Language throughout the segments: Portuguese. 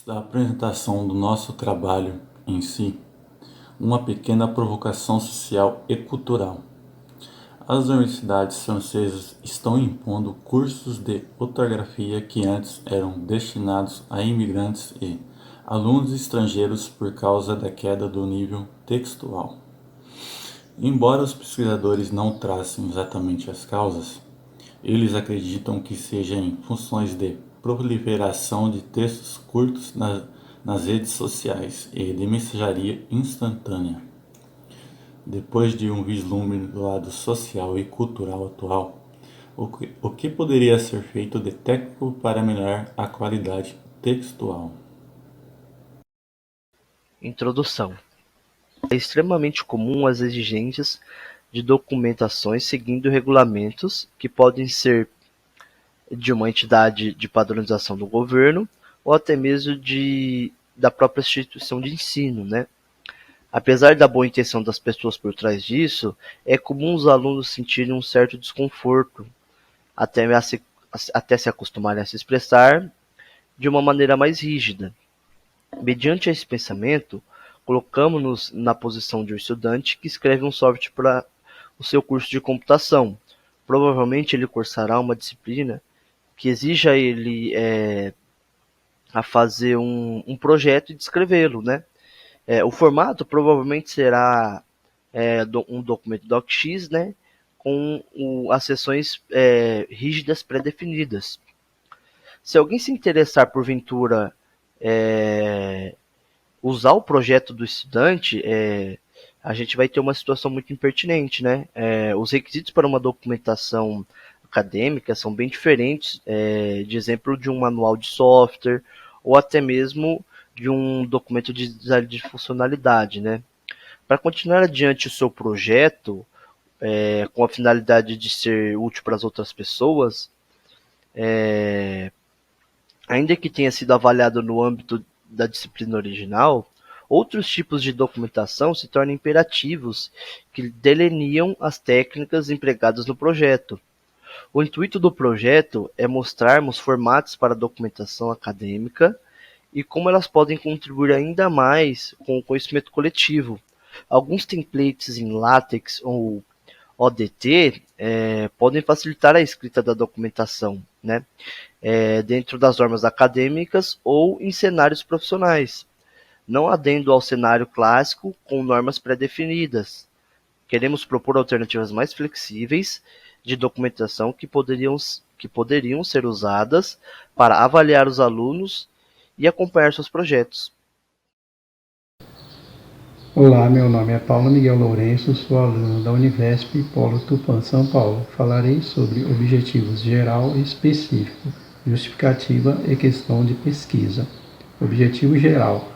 da apresentação do nosso trabalho em si, uma pequena provocação social e cultural. As universidades francesas estão impondo cursos de ortografia que antes eram destinados a imigrantes e alunos estrangeiros por causa da queda do nível textual. Embora os pesquisadores não tracem exatamente as causas, eles acreditam que seja em funções de proliferação de textos curtos nas redes sociais e de mensageria instantânea. Depois de um vislumbre do lado social e cultural atual, o que poderia ser feito de técnico para melhorar a qualidade textual? Introdução. É extremamente comum as exigências de documentações seguindo regulamentos que podem ser de uma entidade de padronização do governo ou até mesmo da própria instituição de ensino, né? Apesar da boa intenção das pessoas por trás disso, é comum os alunos sentirem um certo desconforto até se acostumarem a se expressar de uma maneira mais rígida. Mediante esse pensamento, colocamos-nos na posição de um estudante que escreve um software para o seu curso de computação. Provavelmente ele cursará uma disciplina que exija ele a fazer um projeto e descrevê-lo, né? O formato provavelmente será um documento docx, né? Com as seções rígidas pré-definidas. Se alguém se interessar porventura usar o projeto do estudante, a gente vai ter uma situação muito impertinente, né? Os requisitos para uma documentação acadêmica são bem diferentes, de exemplo, de um manual de software ou até mesmo de um documento de design de funcionalidade, né? Para continuar adiante o seu projeto, com a finalidade de ser útil para as outras pessoas, ainda que tenha sido avaliado no âmbito da disciplina original, outros tipos de documentação se tornam imperativos que delineam as técnicas empregadas no projeto. O intuito do projeto é mostrarmos formatos para documentação acadêmica e como elas podem contribuir ainda mais com o conhecimento coletivo. Alguns templates em LaTeX ou ODT podem facilitar a escrita da documentação, né? Dentro das normas acadêmicas ou em cenários profissionais, não adendo ao cenário clássico com normas pré-definidas. Queremos propor alternativas mais flexíveis de documentação que poderiam ser usadas para avaliar os alunos e acompanhar seus projetos. Olá, meu nome é Paulo Miguel Lourenço, sou aluno da Univesp Polo Tupã, São Paulo. Falarei sobre objetivos geral e específico, justificativa e questão de pesquisa. Objetivo geral: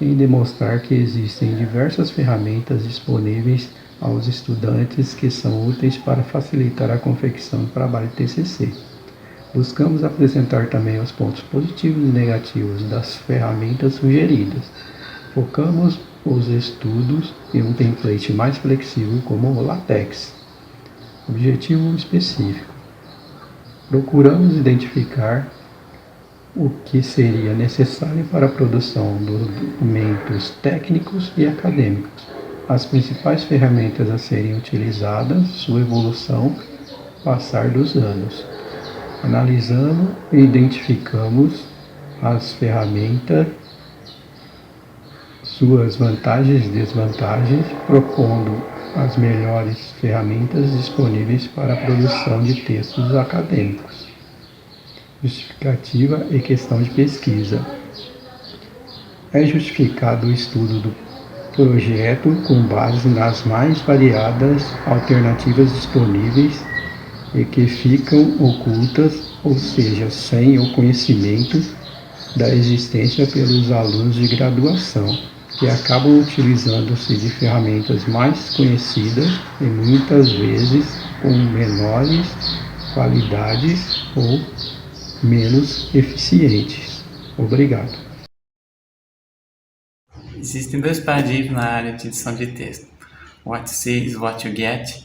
em demonstrar que existem diversas ferramentas disponíveis aos estudantes que são úteis para facilitar a confecção do trabalho TCC. Buscamos apresentar também os pontos positivos e negativos das ferramentas sugeridas. Focamos os estudos em um template mais flexível como o LaTeX. Objetivo específico: procuramos identificar o que seria necessário para a produção dos documentos técnicos e acadêmicos, as principais ferramentas a serem utilizadas, sua evolução, passar dos anos. Analisando e identificamos as ferramentas, suas vantagens e desvantagens, propondo as melhores ferramentas disponíveis para a produção de textos acadêmicos. Justificativa e questão de pesquisa. É justificado o estudo do projeto com base nas mais variadas alternativas disponíveis e que ficam ocultas, ou seja, sem o conhecimento da existência pelos alunos de graduação, que acabam utilizando-se de ferramentas mais conhecidas e muitas vezes com menores qualidades ou menos eficientes. Obrigado. Existem dois paradigmas na área de edição de texto. What you see is what you get,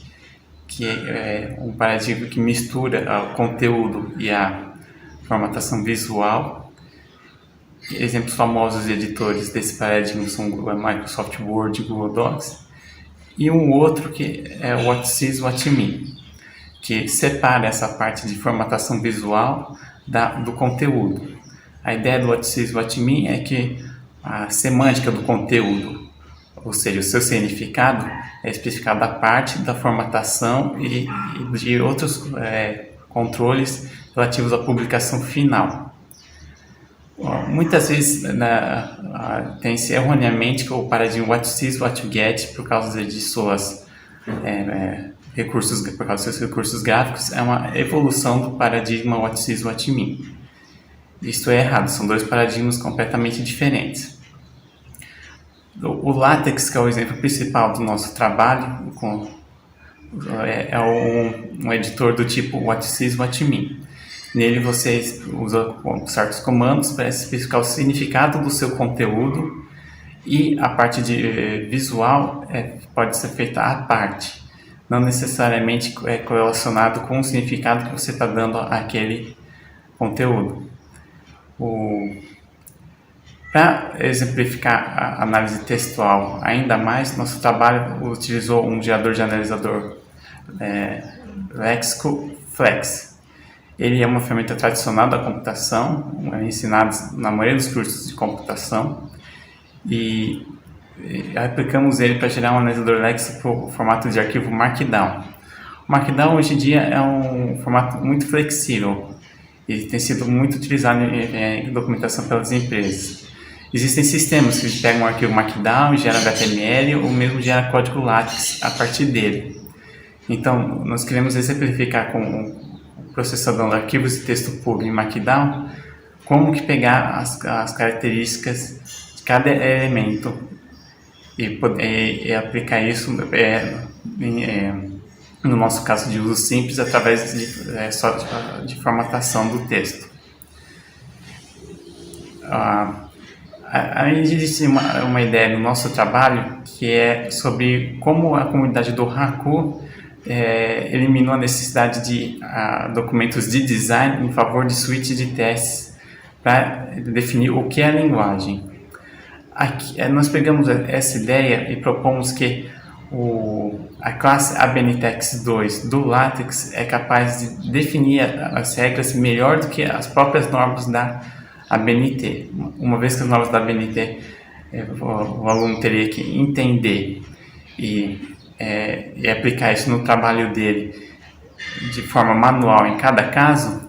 que é um paradigma que mistura o conteúdo e a formatação visual, exemplos famosos de editores desse paradigma são o Microsoft Word e Google Docs, e um outro que é o What Sees, What Me, que separa essa parte de formatação visual do conteúdo. A ideia do What Sees, What Me é que a semântica do conteúdo, ou seja, o seu significado, é especificado a parte da formatação e de outros controles relativos à publicação final. Muitas vezes tem-se erroneamente o paradigma What You See is What You Get por causa de seus recursos gráficos, é uma evolução do paradigma What You See is What You Mean. Isto é errado, são dois paradigmas completamente diferentes. O LaTeX, que é o exemplo principal do nosso trabalho, um editor do tipo What You See is What You Mean. Nele você usa certos comandos para especificar o significado do seu conteúdo e a parte de visual pode ser feita à parte, não necessariamente correlacionado com o significado que você está dando àquele conteúdo. Para exemplificar a análise textual ainda mais, nosso trabalho utilizou um gerador de analisador LexicoFlex. Ele é uma ferramenta tradicional da computação, ensinada na maioria dos cursos de computação, e aplicamos ele para gerar um analisador léxico no formato de arquivo Markdown. O Markdown hoje em dia é um formato muito flexível e tem sido muito utilizado em documentação pelas empresas. Existem sistemas que pegam um arquivo Markdown, geram HTML ou mesmo geram código LaTeX a partir dele. Então, nós queremos exemplificar com processador de arquivos de texto puro em Markdown, como que pegar as características de cada elemento e aplicar isso no nosso caso de uso simples através de formatação do texto. Aí existe uma ideia no nosso trabalho que é sobre como a comunidade do Haku eliminou a necessidade de documentos de design em favor de suíte de testes para definir o que é a linguagem. Aqui, nós pegamos essa ideia e propomos que a classe ABNTeX2 do LaTeX é capaz de definir as regras melhor do que as próprias normas da ABNT. Uma vez que as normas da ABNT o aluno teria que entender e aplicar isso no trabalho dele de forma manual em cada caso,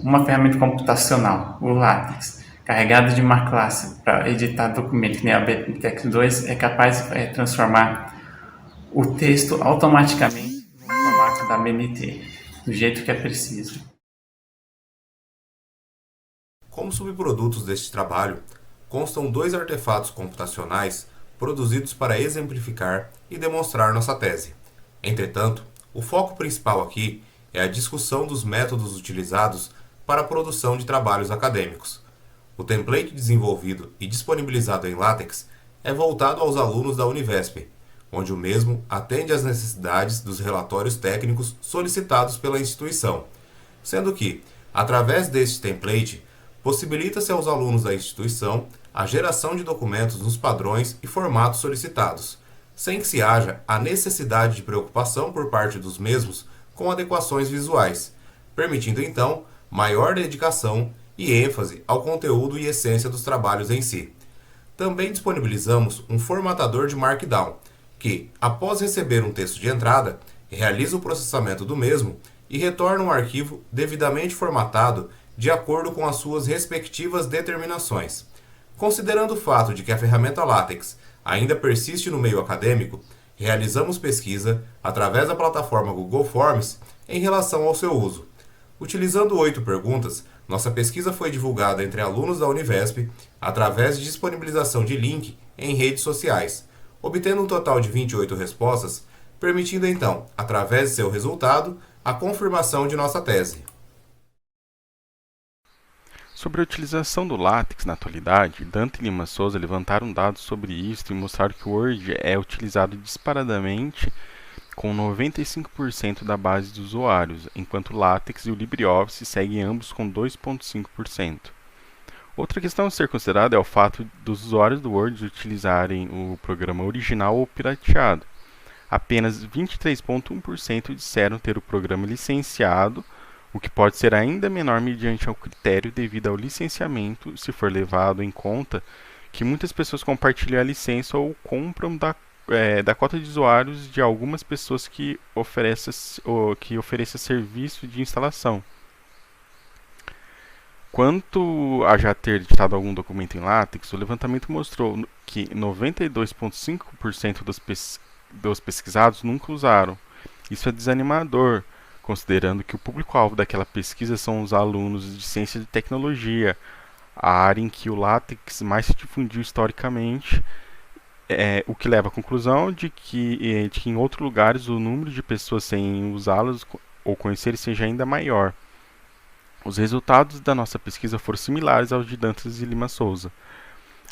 uma ferramenta computacional, o LaTeX, carregado de uma classe para editar documentos que nem a BTEX2, é capaz de transformar o texto automaticamente no formato da BNT, do jeito que é preciso. Como subprodutos deste trabalho, constam 2 artefatos computacionais produzidos para exemplificar e demonstrar nossa tese. Entretanto, o foco principal aqui é a discussão dos métodos utilizados para a produção de trabalhos acadêmicos. O template desenvolvido e disponibilizado em LaTeX é voltado aos alunos da Univesp, onde o mesmo atende às necessidades dos relatórios técnicos solicitados pela instituição, sendo que, através deste template, possibilita-se aos alunos da instituição a geração de documentos nos padrões e formatos solicitados, sem que se haja a necessidade de preocupação por parte dos mesmos com adequações visuais, permitindo então maior dedicação e ênfase ao conteúdo e essência dos trabalhos em si. Também disponibilizamos um formatador de Markdown, que, após receber um texto de entrada, realiza o processamento do mesmo e retorna um arquivo devidamente formatado de acordo com as suas respectivas determinações. Considerando o fato de que a ferramenta LaTeX ainda persiste no meio acadêmico, realizamos pesquisa através da plataforma Google Forms em relação ao seu uso. Utilizando 8 perguntas, nossa pesquisa foi divulgada entre alunos da Univesp através de disponibilização de link em redes sociais, obtendo um total de 28 respostas, permitindo então, através de seu resultado, a confirmação de nossa tese. Sobre a utilização do LaTeX na atualidade, Dante e Lima Souza levantaram dados sobre isso e mostraram que o Word é utilizado disparadamente com 95% da base de usuários, enquanto o LaTeX e o LibreOffice seguem ambos com 2,5%. Outra questão a ser considerada é o fato dos usuários do Word utilizarem o programa original ou pirateado. Apenas 23,1% disseram ter o programa licenciado, o que pode ser ainda menor mediante ao critério devido ao licenciamento, se for levado em conta que muitas pessoas compartilham a licença ou compram da cota de usuários de algumas pessoas que oferecem serviço de instalação. Quanto a já ter editado algum documento em LaTeX, o levantamento mostrou que 92,5% dos pesquisados nunca usaram. Isso é desanimador, considerando que o público-alvo daquela pesquisa são os alunos de ciência e tecnologia, a área em que o LaTeX mais se difundiu historicamente, o que leva à conclusão de que em outros lugares o número de pessoas sem usá-los ou conhecerem seja ainda maior. Os resultados da nossa pesquisa foram similares aos de Dantas e Lima Souza.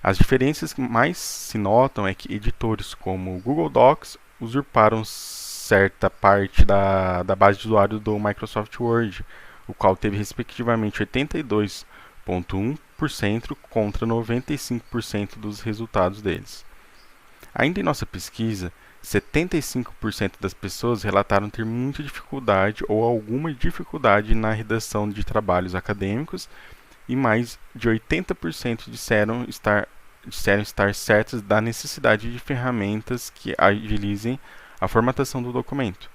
As diferenças que mais se notam é que editores como o Google Docs usurparam certa parte da base de usuário do Microsoft Word, o qual teve respectivamente 82,1% contra 95% dos resultados deles. Ainda em nossa pesquisa, 75% das pessoas relataram ter muita dificuldade ou alguma dificuldade na redação de trabalhos acadêmicos e mais de 80% disseram estar certas da necessidade de ferramentas que agilizem a formatação do documento.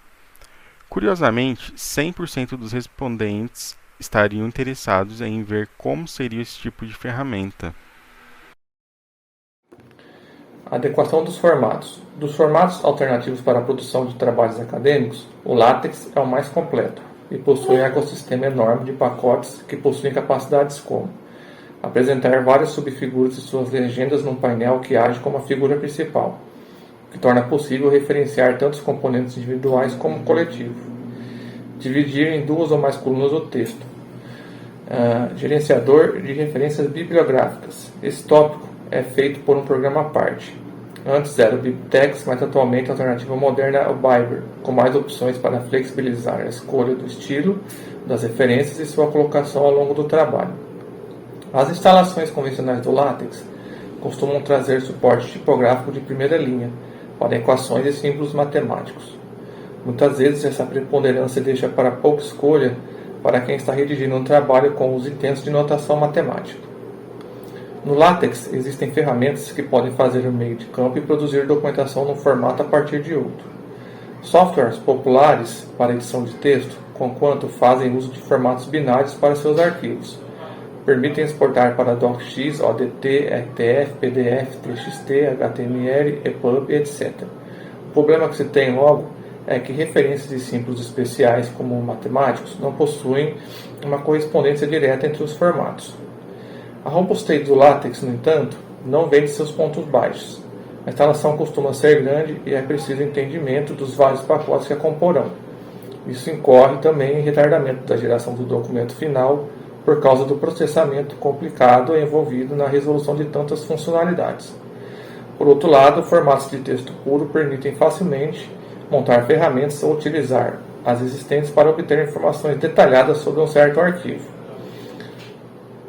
Curiosamente, 100% dos respondentes estariam interessados em ver como seria esse tipo de ferramenta. Adequação dos formatos. Dos formatos alternativos para a produção de trabalhos acadêmicos, o LaTeX é o mais completo e possui um ecossistema enorme de pacotes que possuem capacidades como apresentar várias subfiguras de suas legendas num painel que age como a figura principal, o que torna possível referenciar tanto os componentes individuais como o coletivo, dividir em 2 ou mais colunas o texto, gerenciador de referências bibliográficas. Esse tópico é feito por um programa à parte. Antes era o BibTeX, mas atualmente a alternativa moderna é o Biber, com mais opções para flexibilizar a escolha do estilo, das referências e sua colocação ao longo do trabalho. As instalações convencionais do LaTeX costumam trazer suporte tipográfico de primeira linha para equações e símbolos matemáticos. Muitas vezes essa preponderância deixa para pouca escolha para quem está redigindo um trabalho com uso intenso de notação matemática. No LaTeX existem ferramentas que podem fazer o meio de campo e produzir documentação num formato a partir de outro. Softwares populares para edição de texto, conquanto fazem uso de formatos binários para seus arquivos. Permitem exportar para DocX, ODT, RTF, PDF, TXT, HTML, EPUB, etc. O problema que se tem logo é que referências de símbolos especiais, como matemáticos, não possuem uma correspondência direta entre os formatos. A robustez do LaTeX, no entanto, não vem de seus pontos baixos. A instalação costuma ser grande e é preciso entendimento dos vários pacotes que a comporão. Isso incorre também em retardamento da geração do documento final por causa do processamento complicado envolvido na resolução de tantas funcionalidades. Por outro lado, formatos de texto puro permitem facilmente montar ferramentas ou utilizar as existentes para obter informações detalhadas sobre um certo arquivo.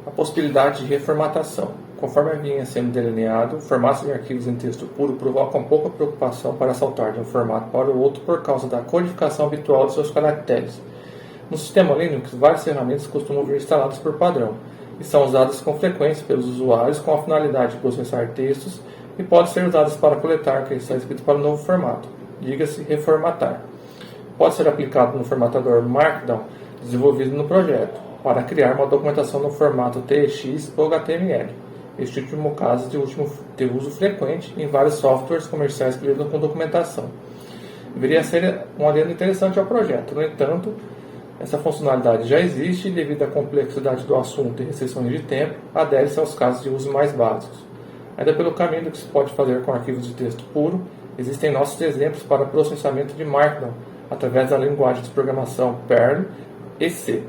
A possibilidade de reformatação. Conforme vinha sendo delineado, formatos de arquivos em texto puro provocam pouca preocupação para saltar de um formato para o outro por causa da codificação habitual de seus caracteres. No sistema Linux, várias ferramentas costumam vir instaladas por padrão e são usadas com frequência pelos usuários com a finalidade de processar textos e podem ser usadas para coletar o que está escrito para o novo formato, diga-se reformatar. Pode ser aplicado no formatador Markdown desenvolvido no projeto, para criar uma documentação no formato TXT ou HTML. Este último caso de uso frequente em vários softwares comerciais que lidam com documentação. Deveria ser um adendo interessante ao projeto. No entanto, essa funcionalidade já existe e, devido à complexidade do assunto e restrições de tempo, adere-se aos casos de uso mais básicos. Ainda pelo caminho do que se pode fazer com arquivos de texto puro, existem nossos exemplos para processamento de Markdown através da linguagem de programação Perl e C.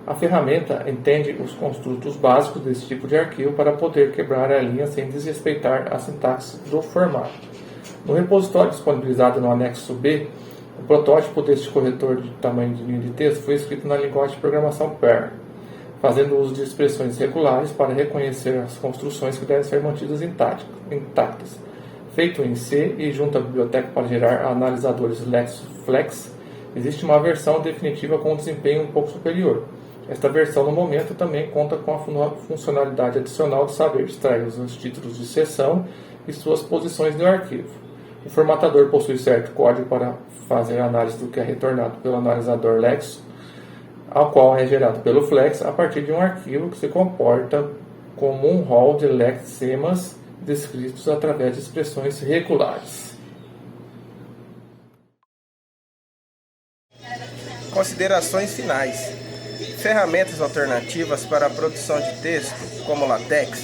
A ferramenta entende os construtos básicos desse tipo de arquivo para poder quebrar a linha sem desrespeitar a sintaxe do formato. No repositório disponibilizado no anexo B, o protótipo deste corretor de tamanho de linha de texto foi escrito na linguagem de programação Perl. fazendo uso de expressões regulares para reconhecer as construções que devem ser mantidas intactas. Feito em C e junto à biblioteca para gerar analisadores LexFlex, existe uma versão definitiva com um desempenho um pouco superior. Esta versão, no momento, também conta com a funcionalidade adicional de saber extrair os títulos de seção e suas posições no arquivo. O formatador possui certo código para fazer a análise do que é retornado pelo analisador Lex, ao qual é gerado pelo Flex a partir de um arquivo que se comporta como um rol de lexemas descritos através de expressões regulares. Considerações finais. Ferramentas alternativas para a produção de texto, como LaTeX,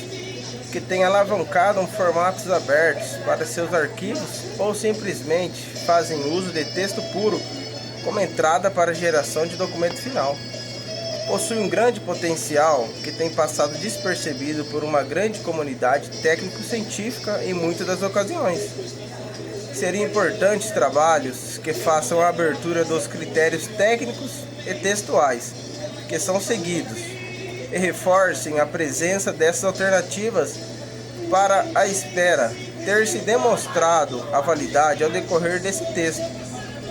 que têm alavancado formatos abertos para seus arquivos ou simplesmente fazem uso de texto puro como entrada para a geração de documento final. Possui um grande potencial que tem passado despercebido por uma grande comunidade técnico-científica em muitas das ocasiões. Seriam importantes trabalhos que façam a abertura dos critérios técnicos e textuais que são seguidos e reforcem a presença dessas alternativas para a espera ter se demonstrado a validade ao decorrer desse texto,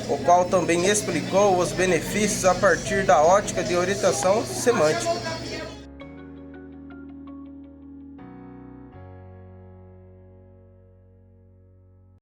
o qual também explicou os benefícios a partir da ótica de orientação semântica.